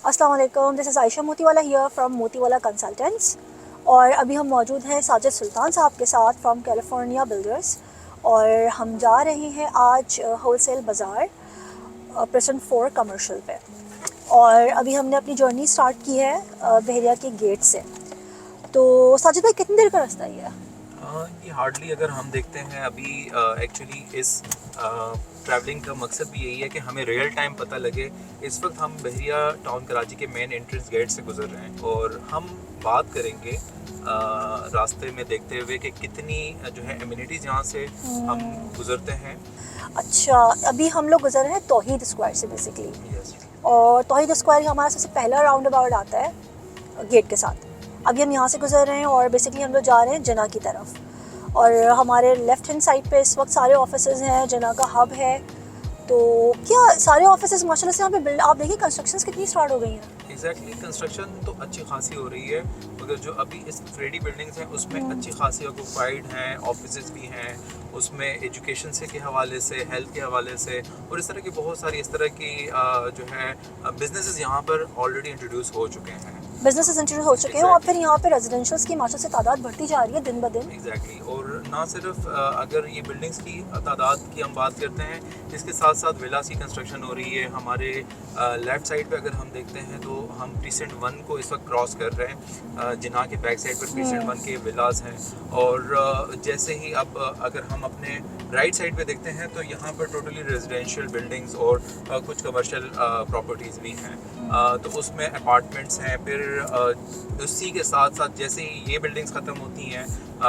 अस्सलाम वालेकुम, this is Ayesha Motiwala here from Motiwala consultants. और अभी हम मौजूद हैं साजिद सुल्तान साहब के साथ फ्रॉम कैलिफोर्निया बिल्डर्स। और हम जा रहे हैं आज होलसेल बाज़ार प्रेजेंट 4 कमर्शियल पे। और अभी हमने अपनी जर्नी स्टार्ट की है बहरिया के गेट से। तो साजिद भाई, कितनी देर का रास्ता है ये? ये हार्डली अगर हम देखते हैं अभी एक्चुअली इस ट्रैवलिंग का मकसद भी यही है कि हमें रियल टाइम पता लगे। इस वक्त हम बहरिया टाउन कराची के मेन एंट्रेंस गेट से गुजर रहे हैं और हम बात करेंगे रास्ते में देखते हुए कि कितनी जो है एमिनिटीज़ यहाँ से हम गुजरते हैं। अच्छा, अभी हम लोग गुजर रहे हैं तौहीद स्क्वायर से बेसिकली। यस। और तौहीद स्क्वायर हमारा सबसे पहला राउंड अबाउट आता है गेट के साथ। अभी हम यहाँ से गुजर रहे हैं और बेसिकली हम लोग जा रहे हैं जना की तरफ। और हमारे लेफ़्ट हैंड साइड पे इस वक्त सारे ऑफिसेज़ हैं, जना का हब है। तो क्या सारे ऑफिसेज़ माशाल्लाह से यहाँ पे बिल्ड, आप देखिए कंस्ट्रक्शंस कितनी स्टार्ट हो गई हैं। एग्जैक्टली कंस्ट्रक्शन तो अच्छी खासी हो रही है, मगर जो अभी इस रेडी बिल्डिंग्स हैं उसमें अच्छी खासी ऑक्यूपाइड हैं, ऑफिसेज भी हैं, उसमें एजुकेशन से के हवाले से, हेल्थ के हवाले से और इस तरह की बहुत सारी इस तरह की जो है बिजनेसेस यहाँ पर ऑलरेडी इंट्रोड्यूस हो चुके हैं। बिजनेसेस इंट्रोड्यूस हो चुके हैं और फिर यहाँ पे रेजिडेंशियल्स की माशा से तादाद बढ़ती जा रही है दिन ब दिन। एग्जैक्टली और ना सिर्फ अगर ये बिल्डिंग्स की तादाद की हम बात करते हैं, इसके साथ साथ विलास की कंस्ट्रक्शन हो रही है। हमारे लेफ़्ट साइड पे अगर हम देखते हैं तो हम प्रीसेंट 1 को इस वक्त क्रॉस कर रहे हैं। जिना के बैक साइड पर प्रीसेंट 1 के विलास हैं और जैसे ही अब अगर हम अपने राइट साइड पे देखते हैं तो यहाँ पर टोटली रेजिडेंशियल बिल्डिंग्स और कुछ कमर्शियल प्रॉपर्टीज़ भी हैं। तो उसमें अपार्टमेंट्स हैं। फिर उसी के साथ साथ जैसे ही ये बिल्डिंग्स ख़त्म होती हैं,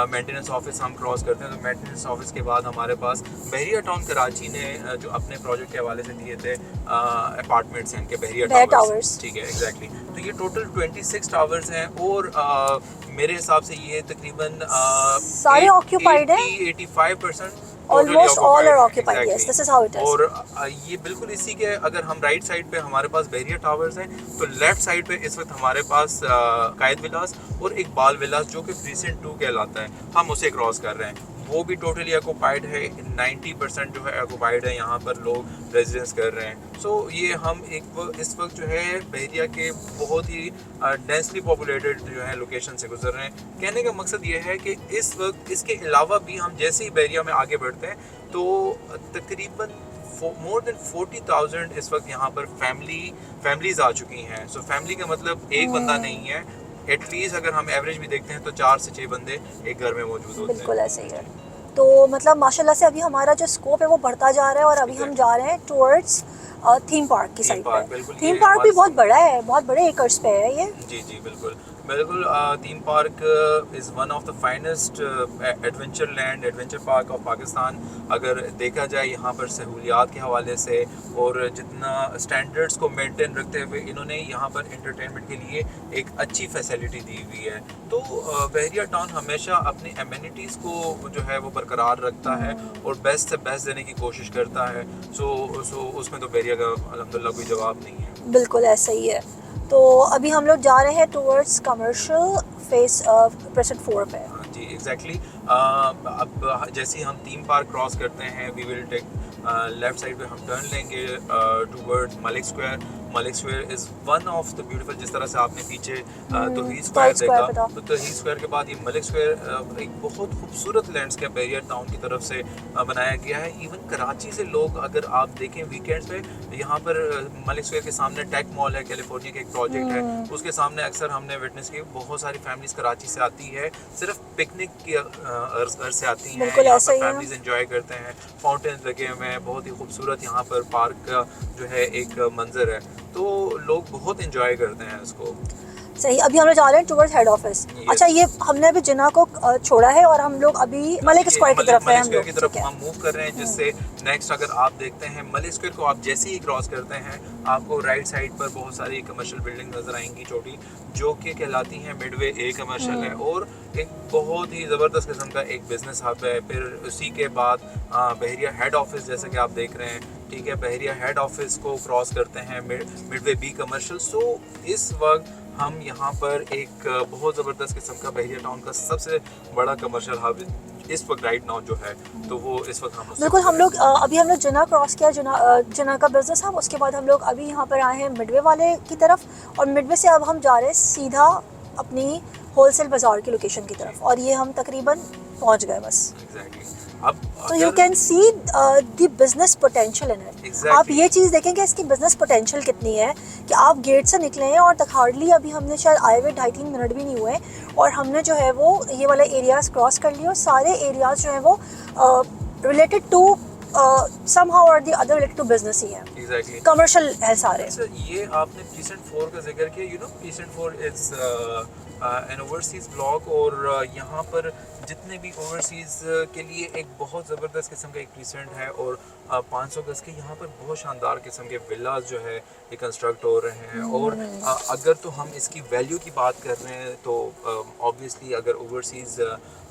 मेंटेनेंस ऑफिस हम क्रॉस करते हैं तो मेंटेनेंस ऑफिस के बाद हमारे पास बहरिया टाउन कराची ने जो अपने प्रोजेक्ट के हवाले से दिए थे अपार्टमेंट्स हैं इनके बहरिया टावर्स। ठीक है, एग्जैक्टली। तो ये टोटल 26 टावर्स हैं और मेरे हिसाब से ये तकरीबन सारे ऑक्यूपाइड हैं। 85% almost all are occupied. Yes, this is how it is. और ये बिल्कुल इसी के अगर हम राइट साइड पे हमारे पास बहरिया टावर्स हैं तो लेफ्ट साइड पे इस वक्त हमारे पास कायद विलास और इकबाल विलास जो कि प्रीसेंट 2 कहलाता है, हम उसे क्रॉस कर रहे हैं। वो भी टोटली ऑक्यूपाइड है। 90% जो है ऑक्यूपाइड है, यहाँ पर लोग रेजिडेंस कर रहे हैं। सो ये हम इस वक्त जो है बहरिया के बहुत ही डेंसली पॉपुलेटेड जो है लोकेशन से गुजर रहे हैं। कहने का मकसद ये है कि इस वक्त इसके अलावा भी हम जैसे ही बहरिया में आगे बढ़ते हैं तो तकरीबन मोर देन 40,000 इस वक्त यहाँ पर फैमिलीज आ चुकी हैं। सो फैमिली का मतलब एक बंदा नहीं है, एटलीस्ट अगर हम एवरेज भी देखते हैं तो 4 से 6 बंदे एक घर में मौजूद होते हैं। बिल्कुल ऐसे ही है। तो मतलब माशाल्लाह से अभी हमारा जो स्कोप है वो बढ़ता जा रहा है और अभी हम जा रहे हैं टुवर्ड्स थीम पार्क की साइड पे। थीम पार्क भी बहुत बड़ा है, बहुत बड़े एकर्स पे है ये। जी जी बिल्कुल बिल्कुल। Theme park is one of the finest adventure park of Pakistan. अगर देखा जाए यहाँ पर सहूलियात के हवाले से और जितना स्टैंडर्ड्स को मेंटेन रखते हुए इन्होंने यहाँ पर एंटरटेनमेंट के लिए एक अच्छी फैसिलिटी दी हुई है। तो बहरिया टाउन हमेशा अपनी एमिनिटीज़ को जो है वो बरकरार रखता है और बेस्ट से बेस्ट देने की कोशिश करता है। सो उसमें तो बहरिया का अल्हम्दुलिल्लाह कोई जवाब नहीं है। बिल्कुल ऐसा ही है। तो अभी हम लोग जा रहे हैं टुवर्ड्स कमर्शियल फेस प्रेजेंट 4 पे। जी एग्जैक्टली। अब जैसे ही हम थीम पार्क क्रॉस करते हैं we will take left side पे हम टर्न लेंगे towards Malik square. Malik square is one of the beautiful, जिस तरह से आपने पीछे तौहीद स्क्वायर देखा तो तौहीद स्क्वायर के बाद ये मलिक स्क्वायर एक बहुत खूबसूरत लैंडस्केप बहरिया टाउन की तरफ से बनाया गया है। इवन कराची से लोग अगर आप देखें वीकेंड्स पे यहाँ पर मलिक स्क्वायर के सामने टेक मॉल है, कैलिफोर्निया का एक प्रोजेक्ट है, उसके सामने अक्सर हमने विटनेस की बहुत सारी फैमिलीज कराची से आती है, सिर्फ पिकनिक की अर्ज से आती हैं, यहाँ पर फैमिलीज एंजॉय करते हैं। फाउंटेन लगे हुए हैं, बहुत ही खूबसूरत यहाँ पर पार्क का जो है एक मंजर है, तो लोग बहुत एंजॉय करते हैं इसको। सही। अभी हम लोग जा रहे हैं टुवर्ड्स हेड ऑफिस। अच्छा, ये हमने अभी जिना को छोड़ा है और हम लोग अभी मलिक स्क्वायर की तरफ है। हम मूव कर रहे हैं, जिससे नेक्स्ट अगर आप देखते हैं मलिक स्क्वायर को आप जैसे ही क्रॉस करते हैं आपको राइट साइड पर बहुत सारी कमर्शियल बिल्डिंग नजर आएंगी छोटी, जो कि कहलाती हैं मिडवे ए कमर्शियल है और एक बहुत ही ज़बरदस्त किस्म का एक बिजनेस हब है। फिर उसी के बाद बहरिया हेड ऑफिस जैसे कि आप देख रहे हैं, ठीक है, बहरिया हेड ऑफिस को क्रॉस करते हैं मिडवे बी कमर्शियल। सो इस वक्त हम यहाँ पर एक बहुत ज़बरदस्त किस्म का बहरिया टाउन का सबसे बड़ा कमर्शियल हब इस वक्त राइट नाउ जो है, तो वो इस वक्त हम बिल्कुल। हम लोग अभी हम लोग जिना क्रॉस किया, जिना का बिजनेस हब, उसके बाद हम लोग अभी यहाँ पर आए हैं मिडवे वाले की तरफ, और मिडवे से अब हम जा रहे हैं सीधा अपनी होलसेल बाज़ार की लोकेशन की तरफ, और ये हम तकरीबन पहुँच गए बस। एग्जैक्टली। अब तो you can see the business potential in it. आप ये चीज़ देखें कि इसकी बिजनेस पोटेंशियल कितनी है, कि आप गेट से निकले हैं और तक हार्डली अभी हमने शायद आए हुए 2.5-3 मिनट भी नहीं हुए, और हमने जो है वो ये वाला एरियाज़ क्रॉस कर लिए, और सारे एरियाज़ जो है वो related to somehow or the other related to business ही है। Exactly. कमर्शियल है सारे। अच्छा, ये आपने Precinct 4 का जिक्र किया, you know Precinct 4 is an overseas block, और यहाँ पर जितने भी ओवरसीज़ के लिए एक बहुत ज़बरदस्त किस्म का एक प्रीसेंट है, और 500 गज के यहाँ पर बहुत शानदार किस्म के विलाज जो है ये कंस्ट्रक्ट हो रहे हैं। और अगर तो हम इसकी वैल्यू की बात कर रहे हैं तो ऑब्वियसली अगर ओवरसीज़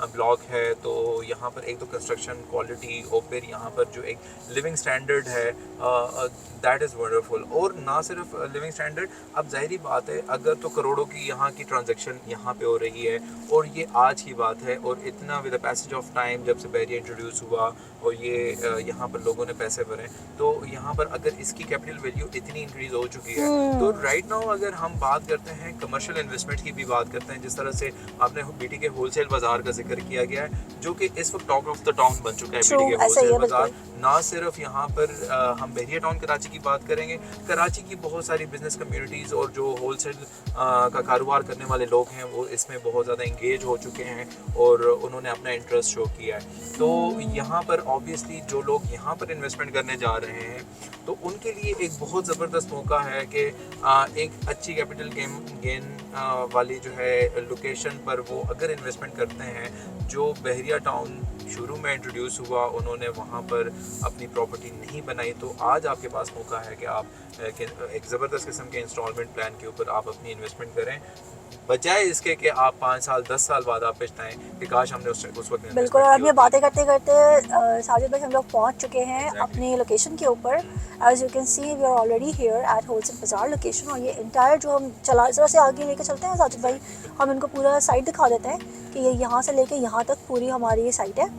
ब्लॉक है तो यहाँ पर एक तो कंस्ट्रक्शन क्वालिटी, और फिर यहाँ पर जो एक लिविंग स्टैंडर्ड है दैट इज़ वंडरफुल। और ना सिर्फ लिविंग स्टैंडर्ड, अब ज़ाहिरी बात है अगर तो करोड़ों की यहाँ की ट्रांजैक्शन यहाँ पे हो रही है, और ये आज की बात है, और इतना with the passage of time जब से बहरिया इंट्रोड्यूस हुआ और ये यहाँ पर लोगों ने पैसे भरे, तो यहाँ पर अगर इसकी कैपिटल वैल्यू इतनी इंक्रीज हो चुकी है, तो राइट नाउ अगर हम बात करते हैं कमर्शियल इन्वेस्टमेंट की भी बात करते हैं, जिस तरह से आपने बीटी के होलसेल बाजार का जिक्र किया गया है, जो कि इस वक्त टॉक ऑफ द टाउन बन चुका है बीटी के होलसेल बाजार। ना सिर्फ यहाँ पर हम बहरिया टाउन कराची की बात करेंगे, कराची की बहुत सारी बिजनेस कम्युनिटीज़ और जो होलसेल का कारोबार करने वाले लोग हैं वो इसमें बहुत ज़्यादा इंगेज हो चुके हैं और उन्होंने अपना इंटरेस्ट शो किया है। तो यहाँ पर ऑब्वियसली जो लोग यहाँ पर इन्वेस्टमेंट करने जा रहे हैं तो उनके लिए एक बहुत ज़बरदस्त मौका है कि एक अच्छी कैपिटल गेन वाली जो है लोकेशन पर वो अगर इन्वेस्टमेंट करते हैं, जो बहरिया टाउन शुरू में इंट्रोड्यूस हुआ उन्होंने वहाँ पर अपनी प्रॉपर्टी नहीं बनाई, तो आज आपके पास मौका है कि आप एक ज़बरदस्त किस्म के इंस्टॉलमेंट प्लान के ऊपर आप अपनी इन्वेस्टमेंट करें, बजाय इसके कि आप 5 साल 10 साल बाद आप पछताएं कि काश हमने उस वक्त। बिल्कुल। और अब ये बातें करते करते साजिद भाई हम लोग पहुंच चुके हैं अपनी लोकेशन के ऊपर। As you can see we are already here at wholesale bazaar location, और ये इंटायर जो हम चला ज़रा से आगे लेके चलते हैं साजिद भाई, हम इनको पूरा साइट दिखा देते हैं कि ये यहाँ से लेके यहाँ तक पूरी हमारी ये साइट है,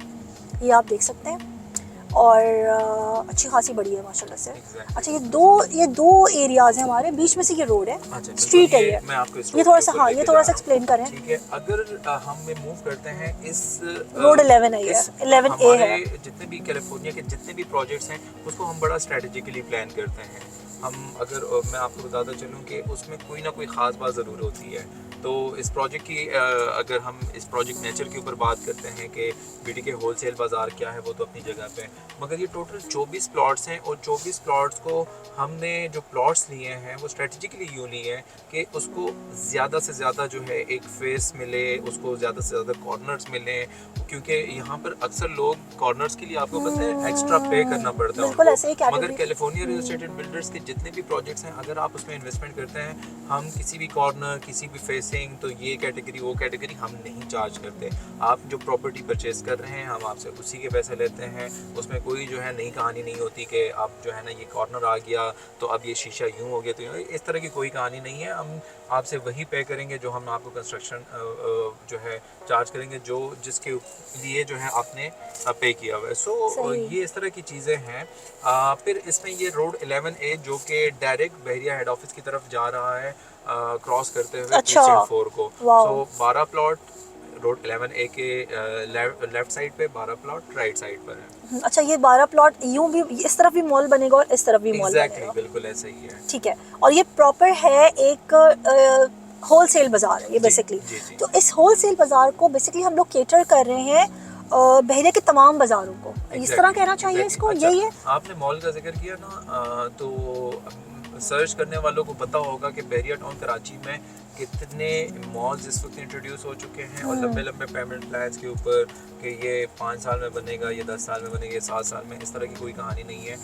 ये आप देख सकते हैं, और अच्छी खासी बड़ी है माशाल्लाह से। अच्छा, ये दो एरियाज़ हैं हमारे, बीच में से ये रोड है, स्ट्रीट है ये। मैं आपको ये थोड़ा सा, हाँ, ये थोड़ा सा एक्सप्लेन करें। ठीक है, अगर हम मूव करते हैं इस रोड 11 है, ये 11A है। जितने भी कैलिफोर्निया के जितने भी प्रोजेक्ट्स हैं उसको हम बड़ा स्ट्रेटेजिकली प्लान करते हैं। हम अगर मैं आपको बताता चलूँ कि उसमें कोई ना कोई ख़ास बात ज़रूर होती है। तो इस प्रोजेक्ट की अगर हम इस प्रोजेक्ट नेचर के ऊपर बात करते हैं कि बीटी के होलसेल बाज़ार क्या है, वो तो अपनी जगह पे, मगर ये टोटल 24 प्लॉट्स हैं, और 24 प्लॉट्स को हमने जो प्लॉट्स लिए हैं वो स्ट्रेटजिकली यूँ लिए हैं कि उसको ज़्यादा से ज़्यादा जो है एक फेस मिले, उसको ज़्यादा से ज़्यादा कॉर्नर्स मिलें, क्योंकि यहाँ पर अक्सर लोग कॉर्नर्स के लिए आपको पता है एक्स्ट्रा पे करना पड़ता है उनको। मगर कैलिफोर्निया रियल एस्टेट बिल्डर्स के जितने भी प्रोजेक्ट्स हैं, अगर आप उसमें इन्वेस्टमेंट करते हैं, हम किसी भी कॉर्नर, किसी भी फेसिंग, तो ये कैटेगरी वो कैटेगरी हम नहीं चार्ज करते। आप जो प्रॉपर्टी परचेज कर रहे हैं हम आपसे उसी के पैसे लेते हैं, उसमें कोई जो है नई कहानी नहीं होती कि आप जो है ना ये कॉर्नर आ गया तो अब ये शीशा यूँ हो गया, तो इस तरह की कोई कहानी नहीं है। हम आपसे वही पे करेंगे जो हम आपको कंस्ट्रक्शन जो है चार्ज करेंगे, जो जिसके लिए जो है आपने पे किया हुआ है। सो ये इस तरह की चीज़ें हैं। फिर इसमें ये रोड 11A जो कि डायरेक्ट बहरिया हेड ऑफिस की तरफ जा रहा है, क्रॉस करते हुए Precinct 4 को। सो 12 प्लॉट रोड 11A के लेफ्ट साइड पे, 12 प्लॉट राइट साइड पर है। अच्छा, ये 12 प्लॉट यूं भी इस तरफ भी मॉल बनेगा और इस तरफ भी मॉल बनेगा। बिल्कुल ऐसा ही है। ठीक है, और ये प्रॉपर है एक होलसेल बाजार है ये बेसिकली। तो इस होलसेल बाजार को बेसिकली हम लोग केटर कर रहे हैं बहरिया के तमाम बाजारों को, इस तरह कहना चाहिए इसको। अच्छा, यही है। आपने मॉल का जिक्र किया ना, तो सर्च करने वालों को पता होगा कि बहरिया टाउन कराची में कितने मॉल्स इस वक्त इंट्रोड्यूस हो चुके हैं, और लंबे लंबे पेमेंट प्लान्स के ऊपर कि ये 5 साल में बनेगा, ये 10 साल में बनेगा, ये 7 साल में, इस तरह की कोई कहानी नहीं है।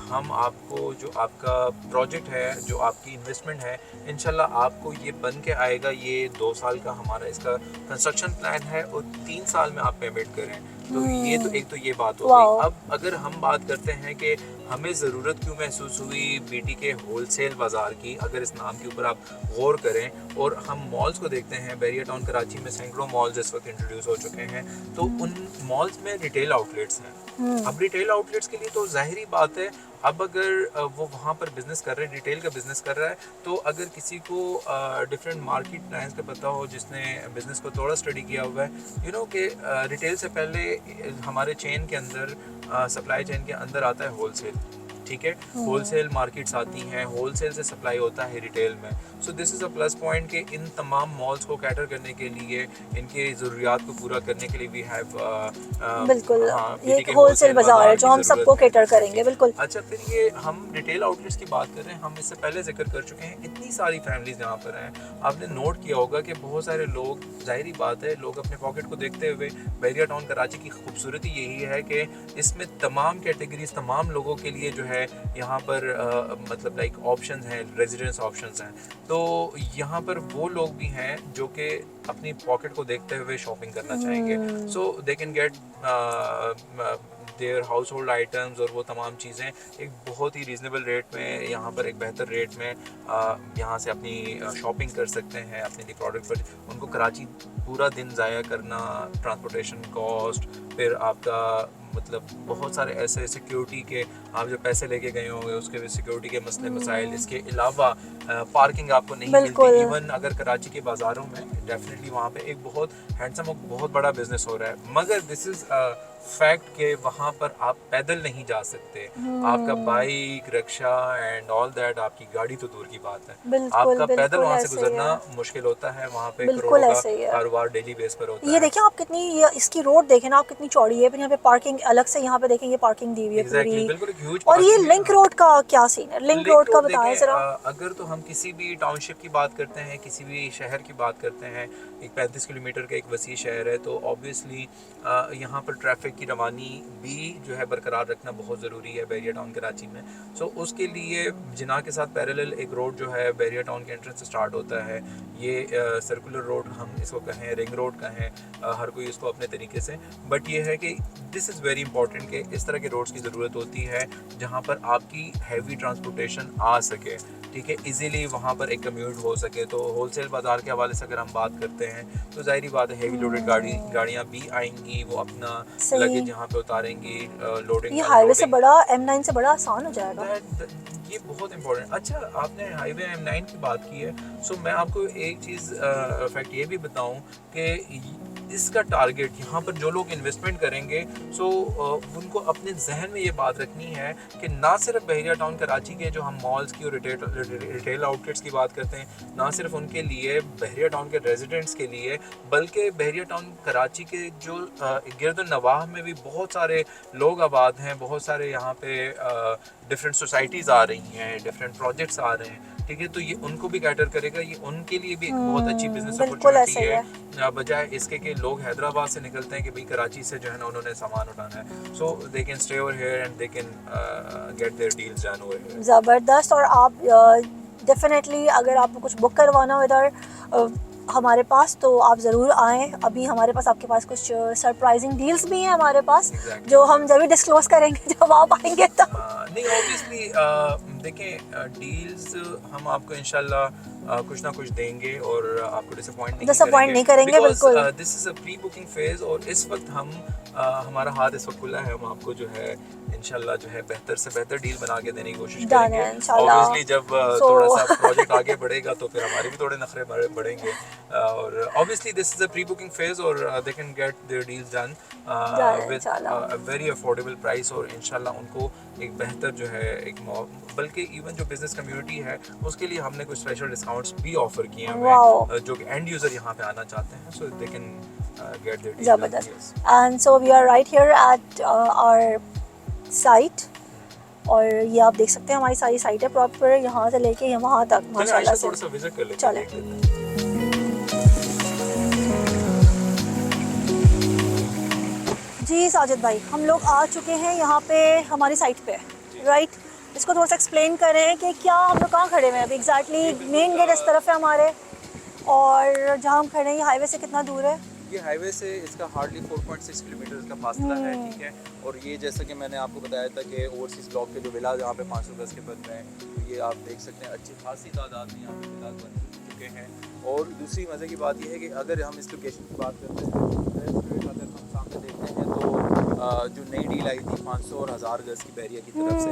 हम आपको जो आपका प्रोजेक्ट है, जो आपकी इन्वेस्टमेंट है, इंशाल्लाह आपको ये बन के आएगा। ये 2 साल का हमारा इसका कंस्ट्रक्शन प्लान है, और 3 साल में आप पेमेंट करें, तो ये तो एक तो ये बात हो गई। अब अगर हम बात करते हैं कि हमें ज़रूरत क्यों महसूस हुई बीटी के होलसेल बाज़ार की, अगर इस नाम के ऊपर आप गौर करें और हम मॉल्स को देखते हैं, बैरिया टाउन कराची में सैकड़ों मॉल्स इस वक्त इंट्रोड्यूस हो चुके हैं, तो उन मॉल्स में रिटेल आउटलेट्स हैं। अब रिटेल आउटलेट्स के लिए तो ज़ाहिरी बात है, अब अगर वो वहाँ पर बिज़नेस कर रहे हैं, रिटेल का बिज़नेस कर रहा है, तो अगर किसी को डिफरेंट मार्केट ट्रेंड्स का पता हो, जिसने बिज़नेस को थोड़ा स्टडी किया हुआ है, यू नो कि रिटेल से पहले हमारे चेन के अंदर, सप्लाई चेन के अंदर आता है होलसेल, ठीक है। होलसेल मार्केट्स आती हैं, होलसेल से सप्लाई होता है रिटेल में। So this is a plus point कि इन तमाम मॉल्स को कैटर करने के लिए, इनके ज़रूरियात को पूरा करने के लिए वी हैव बिल्कुल, ये एक होलसेल बाजार है जो हम सबको कैटर करेंगे, बिल्कुल। अच्छा, फिर ये हम रिटेल आउटलेट्स की बात कर रहे हैं, हम इससे पहले जिक्र कर चुके हैं, इतनी सारी फैमिलीज यहाँ पर हैं। आपने नोट किया होगा कि बहुत सारे लोग, जाहिर बात है, लोग अपने पॉकेट को देखते हुए, बैरिया टाउन कराची की खूबसूरती यही है कि इसमें तमाम कैटेगरीज, तमाम लोगों के लिए जो है यहाँ पर मतलब लाइक ऑप्शंस हैं, रेजिडेंस ऑप्शंस हैं। तो यहाँ पर वो लोग भी हैं जो कि अपनी पॉकेट को देखते हुए शॉपिंग करना चाहेंगे, so they can get their household items और वो तमाम चीज़ें एक बहुत ही रीज़नेबल रेट में, यहाँ पर एक बेहतर रेट में यहाँ से अपनी शॉपिंग कर सकते हैं अपने लिए प्रोडक्ट पर। उनको कराची पूरा दिन ज़ाया करना, ट्रांसपोर्टेशन कॉस्ट, फिर आपका मतलब बहुत सारे ऐसे सिक्योरिटी के, आप जो पैसे लेके गए होंगे उसके भी सिक्योरिटी के मसले मसाइल, इसके अलावा पार्किंग आपको नहीं मिलती। इवन अगर कराची के बाज़ारों में डेफिनेटली वहाँ पे एक बहुत हैंडसम और बहुत बड़ा बिजनेस हो रहा है, मगर दिस इज़ फैक्ट के वहाँ पर आप पैदल नहीं जा सकते। आपका bike, rickshaw and all that, आपकी गाड़ी तो दूर की बात है, आपका पैदल वहाँ से गुजरना मुश्किल होता है। वहाँ पे करोड़ों का कारोबार डेली बेस पर होता है। ये देखिए आप कितनी, ये इसकी रोड देखें ना आप, कितनी चौड़ी है। फिर यहाँ पे पार्किंग अलग से, यहाँ पे देखें ये पार्किंग दी हुई है पूरी, बिल्कुल एक ह्यूज। और ये लिंक रोड का क्या सीन है? लिंक रोड का बताएं जरा। अगर तो हम किसी भी टाउनशिप की बात करते हैं, किसी भी शहर की बात करते हैं, एक 35 किलोमीटर का एक वसी शहर है, तो ऑब्वियसली यहाँ पर ट्रैफिक की रवानी भी जो है बरकरार रखना बहुत ज़रूरी है बैरिया टाउन कराची में। सो उसके लिए जिना के साथ पैरेलल एक रोड जो है बैरिया टाउन के एंट्रेंस से स्टार्ट होता है, ये सर्कुलर रोड हम इसको कहें, रिंग रोड कहें, हर कोई इसको अपने तरीके से, बट ये है कि दिस इज़ वेरी इंपॉर्टेंट कि इस तरह के रोड्स की ज़रूरत होती है जहाँ पर आपकी हैवी ट्रांसपोर्टेशन आ सके, ठीक है, इजीली वहाँ पर एक कम्यूट हो सके। तो होलसेल बाज़ार के हवाले से अगर हम बात करते हैं तो जाहिर बात है हैवी लोडेड गाड़ियाँ भी आएंगी, वो अपना लगेज यहाँ पे उतारेंगी, लोडिंग। ये हाईवे से बड़ा, M9 से बड़ा आसान हो जाएगा। ये बहुत इंपॉर्टेंट। अच्छा, आपने हाईवे M9 की बात की है, सो मैं आपको एक चीज़ फैक्ट ये भी बताऊं कि इसका टारगेट यहाँ पर जो लोग इन्वेस्टमेंट करेंगे, सो उनको अपने जहन में ये बात रखनी है कि ना सिर्फ बहरिया टाउन कराची के जो हम मॉल्स की और रिटेल आउटलेट्स की बात करते हैं, ना सिर्फ उनके लिए, बहरिया टाउन के रेजिडेंट्स के लिए, बल्कि बहरिया टाउन कराची के जो गिरद नवाह में भी बहुत सारे लोग आबाद हैं, बहुत सारे यहाँ पे डिफरेंट सोसाइटीज़ आ रही हैं, डिफरेंट प्रोजेक्ट्स आ रहे हैं, ठीक है, तो ये उनको भी कैटर करेगा। ये उनके लिए भी एक बहुत अच्छी बिजनेस अपॉर्चुनिटी है, बजाय इसके कि लोग हैदराबाद से निकलते हैं कि भाई कराची से जो है ना उन्होंने सामान उठाना है। So they can stay over here and they can get their deals done over here. ज़बरदस्त। और आप डेफिनेटली अगर आपको कुछ बुक करवाना हो इधर हमारे पास, तो आप ज़रूर आएँ। अभी हमारे पास आपके पास कुछ सरप्राइजिंग डील्स भी हैं हमारे पास, जो हम जब भी डिस्क्लोज करेंगे जब आप आएंगे तो। नहीं, ऑब्वियसली देखें, डील्स हम आपको इंशाल्लाह कुछ ना कुछ देंगे और आपको डिसअपॉइंट नहीं करेंगे बिल्कुल। This is a pre booking phase और इस वक्त हम हमारा हाथ इस वक्त खुला है, हम आपको जो है इंशाल्लाह जो है बेहतर से बेहतर डील बना के देने की कोशिश करेंगे। ऑब्वियसली जब थोड़ा सा प्रोजेक्ट आगे बढ़ेगा तो फिर हमारे भी थोड़े नखरे बढ़ेंगे, और obviously this is a pre booking phase और they can get their deals done with a very affordable price, और इंशाल्लाह उनको एक बेहतर जो है एक, बल्कि इवन जो बिजनेस कम्युनिटी है उसके लिए हमने कुछ स्पेशल डिस्काउंट्स भी ऑफर किए हैं जो कि एंड यूज़र यहाँ पे आना चाहते हैं, so they can get their deal. ज़बरदस्त। And so we are right here at our site, और ये आप देख सकते हैं हमारी सारी साइट है प्रॉपर, यहाँ से लेके वहाँ तक माशाल्लाह से। थोड़ा सा विजिट कर लेते चलें। जी साजिद भाई, हम लोग आ चुके हैं यहाँ पे हमारी साइट पे, राइट? इसको थोड़ा सा एक्सप्लेन करें कि क्या हम लोग कहाँ खड़े हुए हैं अभी एग्जैक्टली। मेन गेट इस तरफ है हमारे, और जहाँ हम खड़े हैं ये हाईवे से कितना दूर है? ये हाईवे से इसका हार्डली 4.6 किलोमीटर का फासला है, ठीक है। और ये जैसा कि मैंने आपको बताया था कि ओवरसीज़ ब्लॉक के जो विला यहाँ पे 500 गज के बन रहे हैं, तो ये आप देख सकते हैं अच्छी खासी तादाद में यहाँ पे विला बन चुके हैं। और दूसरी मज़े की बात यह है कि अगर हम इस लोकेशन की बात करते हैं तो अगर हम सामने देखते हैं तो जो नई डील आई थी 500 और 1000 गज की बैरिया की तरफ से,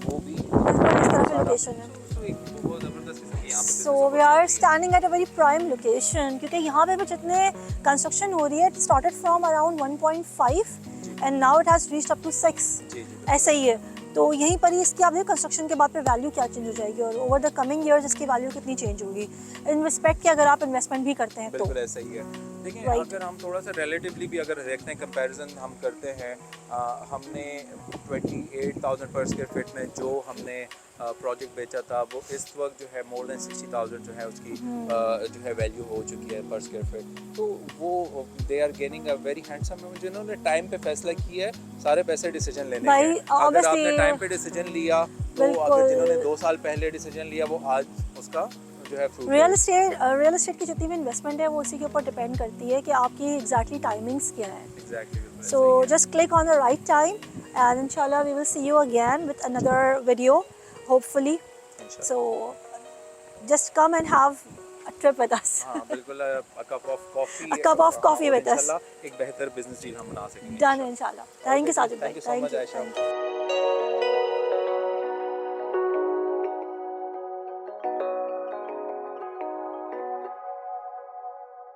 वो भी इस तरह की लोकेशन है। तो एक बहुत ज़बरदस्त किस्म की यहाँ पे so we are standing at a very prime location, क्योंकि यहाँ पे भी जितने कंस्ट्रक्शन हो रही है, it started from around 1.5 and now it has reached up to 6, ऐसा ही है। तो यहीं पर ही इसकी आप देखिए कंस्ट्रक्शन के बाद पे वैल्यू क्या चेंज हो जाएगी और ओवर द कमिंग ईयर्स इसकी वैल्यू कितनी चेंज होगी इन रिस्पेक्ट कि अगर आप इन्वेस्टमेंट भी करते हैं तो। बिल्कुल ऐसा ही है। देखिए अगर हम थोड़ा सा रिलेटिवली भी अगर देखते हैं, कंपैरिजन हम करते हैं, हमने 28,000 पर स्क्वायर फीट में जो हमने प्रोजेक्ट बेचा था, वो इस वक्त जो है मोर देन 60,000 जो है उसकी जो है वैल्यू हो चुकी है पर स्क्वायर फीट। तो वो they are gaining a very handsome, जिन्होंने टाइम पे फैसला किया है, सारे पैसे डिसीजन लेने भाई, हैं। अगर आपने टाइम पे डिसीजन लिया तो अगर जिन्होंने 2 साल पहले डिसीजन लिया वो आज उसका जो है रियल एस्टेट की जितनी भी इन्वेस्टमेंट है वो उसी के ऊपर डिपेंड करती है कि आपकी एग्जैक्टली टाइमिंग्स क्या है। Exactly. So just click on the right time and इंशाल्लाह we will see you again with another video hopefully. So just come and have a trip with us. हाँ बिल्कुल, a cup of coffee with us. एक बेहतर business deal हम बना सकेंगे। Done inshallah. Thank you Sajid bhai. Thank you so much Aisha.